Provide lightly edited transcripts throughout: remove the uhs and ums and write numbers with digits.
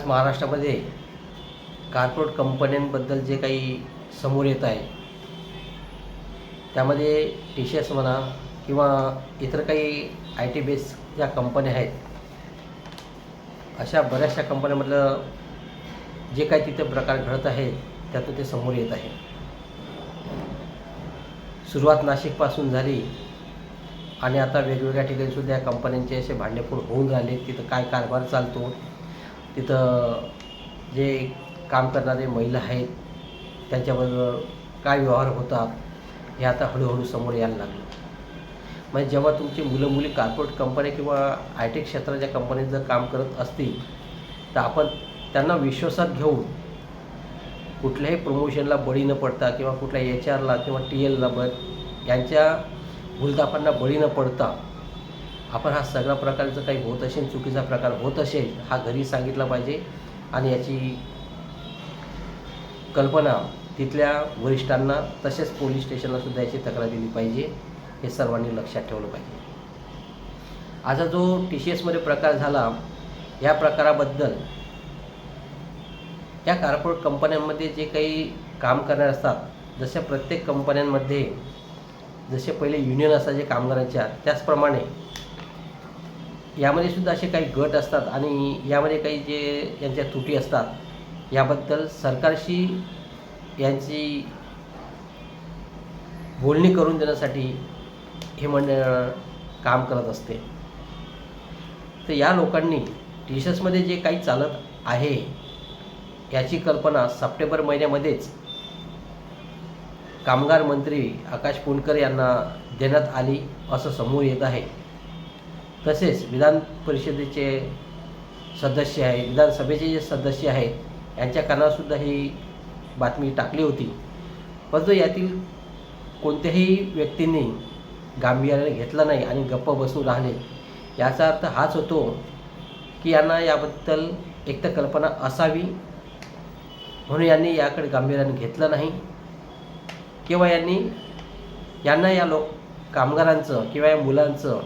आज महाराष्ट्रामध्ये कॉर्पोरेट कंपन्यांबद्दल जे काही समोर येत आहे त्यामध्ये टी सी एस म्हणा किंवा इतर काही आय टी बेस ज्या कंपन्या आहेत, अशा बऱ्याचशा कंपन्यांमधलं जे काही तिथे प्रकार घडत आहेत त्यातून ते समोर येत आहे. सुरुवात नाशिकपासून झाली आणि आता वेगवेगळ्या ठिकाणीसुद्धा या कंपन्यांचे असे भांडेफोड होऊन राहिले. तिथं काय कारभार चालतो, तिथं जे काम करणारे महिला आहेत त्यांच्याबरोबर काय व्यवहार होतात हे आता हळूहळू समोर यायला लागलं. म्हणजे जेव्हा तुमची मुलं मुली कॉर्पोरेट कंपन्या किंवा आय टी क्षेत्राच्या कंपनीत जर काम करत असतील तर आपण त्यांना विश्वासात घेऊन कुठल्याही प्रमोशनला बळी न पडता किंवा कुठल्या HR ला किंवा TL ला यांच्या भूलथापांना बळी न पडता आपण हा सगळा प्रकार जर काही होत असेल, चुकीचा प्रकार होत असेल, हा घरी सांगितला पाहिजे आणि याची कल्पना तिथल्या वरिष्ठांना तसेच पोलीस स्टेशनलासुद्धा याची तक्रार दिली पाहिजे. हे सर्वांनी लक्षात ठेवलं पाहिजे. आता जो TCS मध्ये प्रकार झाला, या प्रकाराबद्दल या कॉर्पोरेट कंपन्यांमध्ये जे काही काम करणारे असतात, जशा प्रत्येक कंपन्यांमध्ये जसे पहिले युनियन असायचे कामगारांच्या, त्याचप्रमाणे यामध्ये सुद्धा असे काही गट असतात आणि यामध्ये काही जे यांच्या त्रुटी असतात याबद्दल सरकारशी यांची बोलणी करून देण्यासाठी हे मंडळ काम करत असते. तर या लोकांनी TCS मध्ये जे काही चालत आहे याची कल्पना सप्टेंबर महिन्यामध्येच कामगार मंत्री आकाश पुणकर यांना देण्यात आली असं समोर येत आहे. तसेच विधान परिषदेचे सदस्य आहेत, विधानसभेचे जे सदस्य आहेत यांच्या कानासुद्धा ही बातमी टाकली होती. परंतु यातील कोणत्याही व्यक्तींनी गांभीर्याने घेतला नाही आणि गप्प बसून राहिले. याचा अर्थ हाच होतो की यांना याबद्दल एक तर कल्पना असावी म्हणून यांनी याकडे गांभीर्याने घेतलं नाही किंवा यांना या कामगारांचं किंवा या मुलांचं,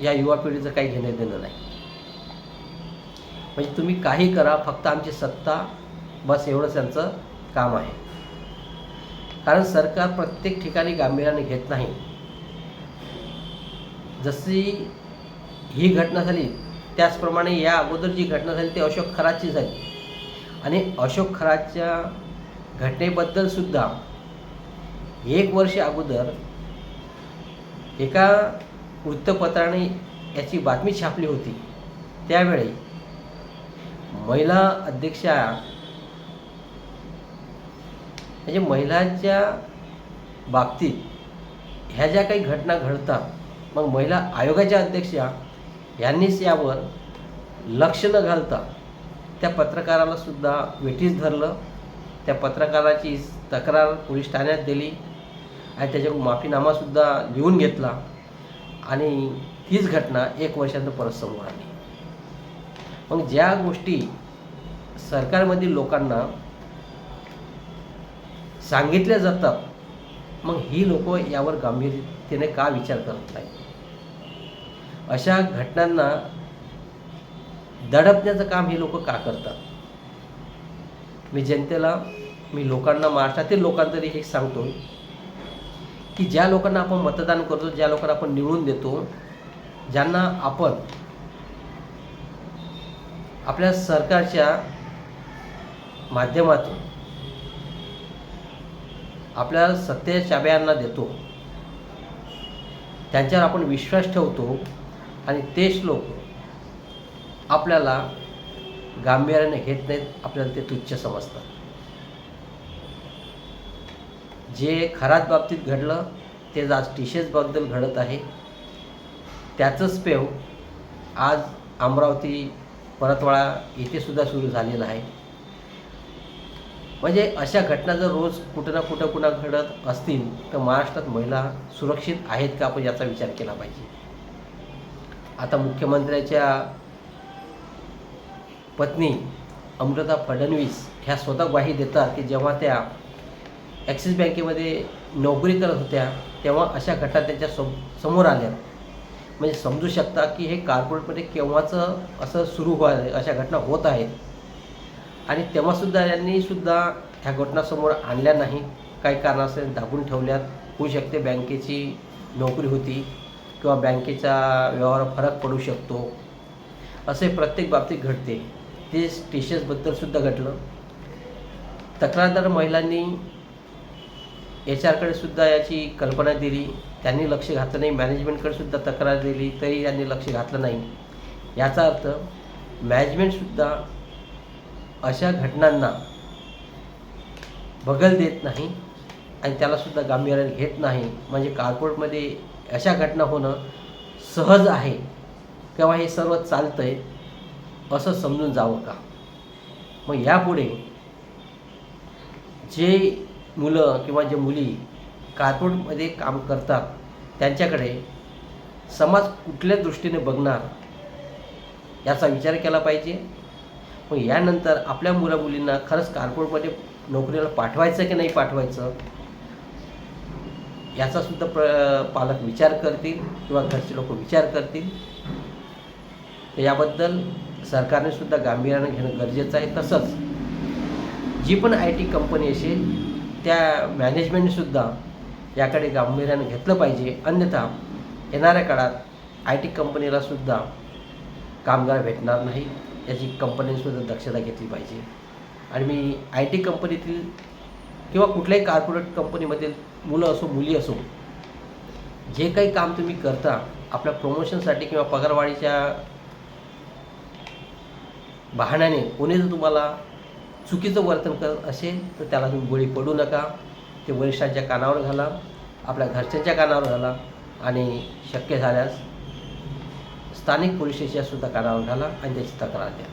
या युवा पिढीचं काही घेणं देणं नाही. म्हणजे तुम्ही काही करा, फक्त आमची सत्ता, बस एवढंच त्यांचं काम आहे. कारण सरकार प्रत्येक ठिकाणी गांभीर्याने घेत नाही. जशी ही घटना झाली त्याचप्रमाणे या अगोदर जी घटना झाली ती अशोक खरातची झाली आणि अशोक खरातच्या घटनेबद्दल सुद्धा 1 वर्ष अगोदर एका वृत्तपत्राने याची बातमी छापली होती. त्यावेळी महिला अध्यक्षा, म्हणजे महिलांच्या बाबतीत ह्या ज्या काही घटना घडतात, मग महिला आयोगाच्या अध्यक्षा यांनीच यावर लक्ष न घालता त्या पत्रकाराला सुद्धा वेठीस धरलं. त्या पत्रकाराची तक्रार पोलीस ठाण्यात दिली आणि त्याच्याकडून माफीनामासुद्धा लिहून घेतला आणि तीच घटना 1 वर्षानंतर परत समोर आली. मग ज्या गोष्टी सरकारमधील लोकांना सांगितल्या जातात, मग ही लोक यावर गांभीर्याने का विचार करत नाही? अशा घटनांना दडपण्याचं काम ही लोक का करतात? मी जनतेला, मी लोकांना, महाराष्ट्रातील लोकांना तरी हे सांगतो की ज्या लोकांना आपण मतदान करतो, ज्या लोकांना आपण निवडून देतो, ज्यांना आपण आपल्या सरकारच्या माध्यमातून आपल्या सत्तेच्या चाब्यांना देतो, त्यांच्यावर आपण विश्वास ठेवतो आणि तेच लोक आपल्याला गांभीर्याने घेत नाहीत, आपल्याला ते तुच्छ समजतात. जे खरात बाबतीत घडलं ते आज TCS बद्दल घडत आहे. त्याचंच पेव आज अमरावती, परतवाडा येथे सुद्धा सुरू झालेलं आहे. म्हणजे अशा घटना जर रोज कुठं ना कुठं पुन्हा घडत असतील तर महाराष्ट्रात महिला सुरक्षित आहेत का, आपण याचा विचार केला पाहिजे. आता मुख्यमंत्र्याच्या पत्नी अमृता फडणवीस ह्या स्वतः ग्वाही देतात की जेव्हा त्या ॲक्सिस बँकेमध्ये नोकरी करत होत्या तेव्हा अशा घटना त्यांच्या समोर आल्या. म्हणजे समजू शकता की हे कॉर्पोरेटमध्ये केव्हाचं असं सुरू व्हायला अशा घटना होत आहेत. आणि तेव्हासुद्धा यांनीसुद्धा ह्या घटना समोर आणल्या नाही. काही कारणास्तव दाबून ठेवल्यात. होऊ शकते बँकेची नोकरी होती किंवा बँकेचा व्यवहारात फरक पडू शकतो. असे प्रत्येक बाबतीत घडते. ते स्टेशन्सबद्दलसुद्धा घडलं. तक्रारदार महिलांनी HR सुद्धा याची कल्पना दिली, त्यांनी लक्ष घातलं नाही. मॅनेजमेंटकडे सुद्धा तक्रार दिली तरी त्यांनी लक्ष घातलं नाही. याचा अर्थ मॅनेजमेंटसुद्धा अशा घटनांना बगल देत नाही आणि त्यालासुद्धा गांभीर्याने घेत नाही. म्हणजे कॉर्पोरेटमध्ये अशा घटना होणं सहज आहे किंवा हे सर्व चालतं आहे असं समजून जावं का? मग यापुढे जे मुलं किंवा जे मुली कॉर्पोरेटमध्ये काम करतात त्यांच्याकडे समाज कुठल्या दृष्टीने बघणार याचा विचार केला पाहिजे. मग यानंतर आपल्या मुलामुलींना खरंच कॉर्पोरेटमध्ये नोकरीला पाठवायचं की नाही पाठवायचं याचासुद्धा पालक विचार करतील किंवा घरचे लोक विचार करतील. याबद्दल सरकारने सुद्धा गांभीर्याने घेणं गरजेचं आहे. तसंच जी पण IT कंपनी असेल त्या मॅनेजमेंटसुद्धा याकडे गांभीर्याने घेतलं पाहिजे. अन्यथा येणाऱ्या काळात IT कंपनीलासुद्धा कामगार भेटणार नाही याची कंपनीसुद्धा दक्षता घेतली पाहिजे. आणि मी IT कंपनीतील किंवा कुठल्याही कॉर्पोरेट कंपनीमधील मुलं असो मुली असो जे काही काम तुम्ही करता आपल्या प्रमोशनसाठी किंवा पगारवाढीच्या बहाण्याने कोणी जर तुम्हाला चुकीचं वर्तन करत असेल तर त्याला तुम्ही बळी पडू नका. ते वरिष्ठांच्या कानावर घाला, आपल्या घरच्यांच्या कानावर घाला आणि शक्य झाल्यास स्थानिक पोलीस स्टेशनसुद्धा कानावर घाला आणि त्याची तक्रार द्या.